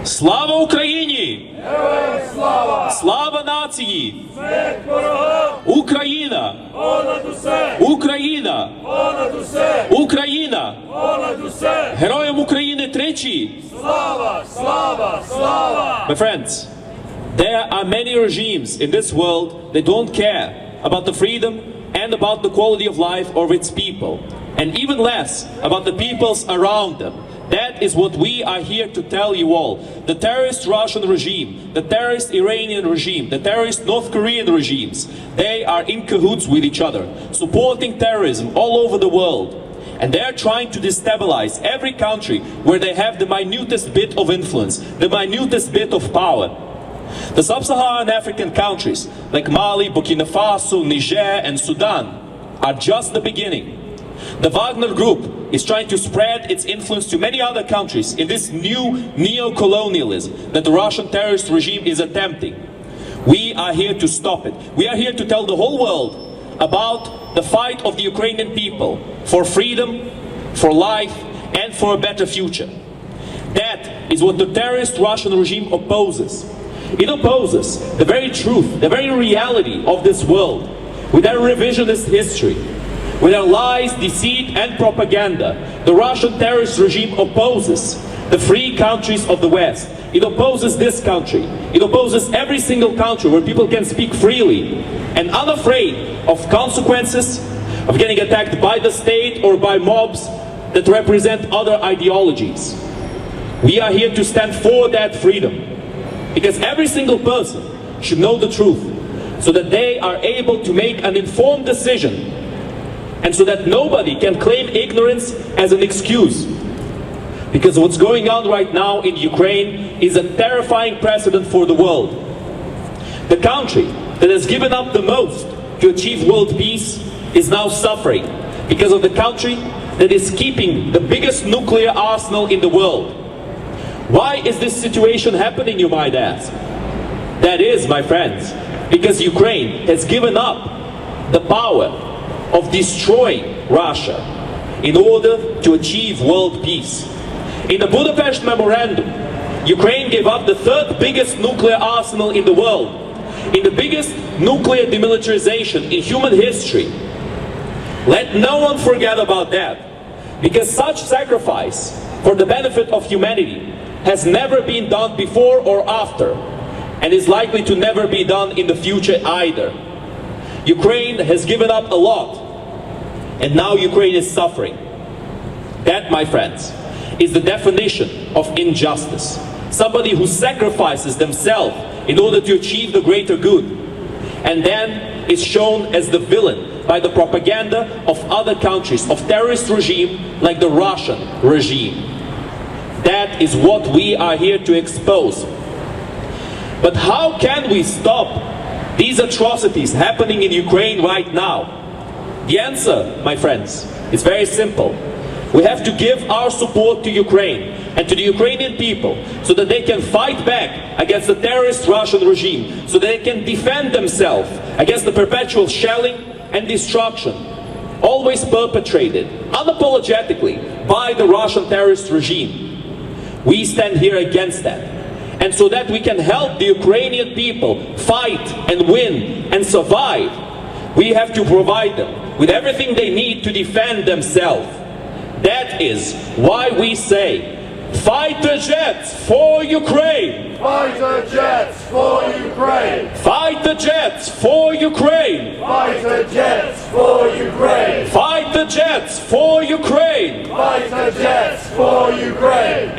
Слава Україні! Героям слава! Слава нації! Смерть ворогам! Україна! Понад усе! Україна! Понад усе! Україна! Понад усе! Героям України тричі! Слава! Слава! Слава! My friends, there are many regimes in this world that don't care about the freedom and about the quality of life of its people, and even less about the peoples around them. That is what we are here to tell you all. The terrorist Russian regime, the terrorist Iranian regime, the terrorist North Korean regimes, they are in cahoots with each other, supporting terrorism all over the world. And they're trying to destabilize every country where they have the minutest bit of influence, the minutest bit of power. The sub-Saharan African countries like Mali, Burkina Faso, Niger and Sudan are just the beginning. The Wagner Group is trying to spread its influence to many other countries in this new neo-colonialism that the Russian terrorist regime is attempting. We are here to stop it. We are here to tell the whole world about the fight of the Ukrainian people for freedom, for life, and for a better future. That is what the terrorist Russian regime opposes. It opposes the very truth, the very reality of this world with their revisionist history. With their lies, deceit and propaganda, the Russian terrorist regime opposes the free countries of the West. It opposes this country. It opposes every single country where people can speak freely and unafraid of consequences, of getting attacked by the state or by mobs that represent other ideologies. We are here to stand for that freedom, because every single person should know the truth so that they are able to make an informed decision, and so that nobody can claim ignorance as an excuse. Because what's going on right now in Ukraine is a terrifying precedent for the world. The country that has given up the most to achieve world peace is now suffering because of the country that is keeping the biggest nuclear arsenal in the world. Why is this situation happening, you might ask? That is, my friends, because Ukraine has given up the power of destroying Russia in order to achieve world peace. In the Budapest Memorandum, Ukraine gave up the third biggest nuclear arsenal in the world, in the biggest nuclear demilitarization in human history. Let no one forget about that, because such sacrifice for the benefit of humanity has never been done before or after, and is likely to never be done in the future either. Ukraine has given up a lot, and now Ukraine is suffering. That, my friends, is the definition of injustice. Somebody who sacrifices themselves in order to achieve the greater good, and then is shown as the villain by the propaganda of other countries, of terrorist regime like the Russian regime. That is what we are here to expose. But how can we stop these atrocities happening in Ukraine right now? The answer, my friends, is very simple. We have to give our support to Ukraine and to the Ukrainian people so that they can fight back against the terrorist Russian regime, so that they can defend themselves against the perpetual shelling and destruction always perpetrated unapologetically by the Russian terrorist regime. We stand here against that. And so that we can help the Ukrainian people fight and win and survive, we have to provide them with everything they need to defend themselves. That is why we say, fighter jets for Ukraine! Fighter jets for Ukraine! Fighter jets for Ukraine! Fighter jets for Ukraine! Fighter jets for Ukraine! Fighter jets for Ukraine!